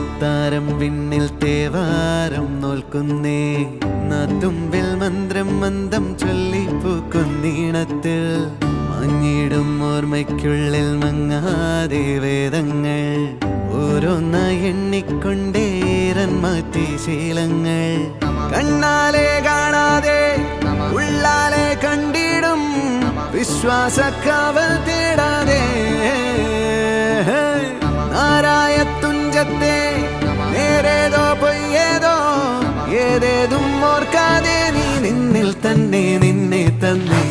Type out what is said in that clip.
അത്താരം വിണ്ണിൽ തേവാരം നോൽക്കുന്നേ നാത്തുമ്പിൽ മന്ത്രം മന്ദം ചൊല്ലിപ്പൂക്കുന്നീണത്തിൽ മങ്ങിടും ഓർമ്മയ്ക്കുള്ളിൽ മങ്ങാതെ വേദങ്ങൾ ഓരോന്നായി എണ്ണിക്കൊണ്ടേരൻ മാറ്റി ശീലങ്ങൾ കണ്ണാലെ കാണാതെ ഉള്ളാലെ കണ്ടിടും വിശ്വാസക്കാവൽ തേടാതെ നാരായ തുഞ്ചത്തെ നേരേതോ പൊയ്യേതോ ഏതേതും ഓർക്കാതെ നീ നിന്നിൽ തന്നെ നിന്നെ തന്നെ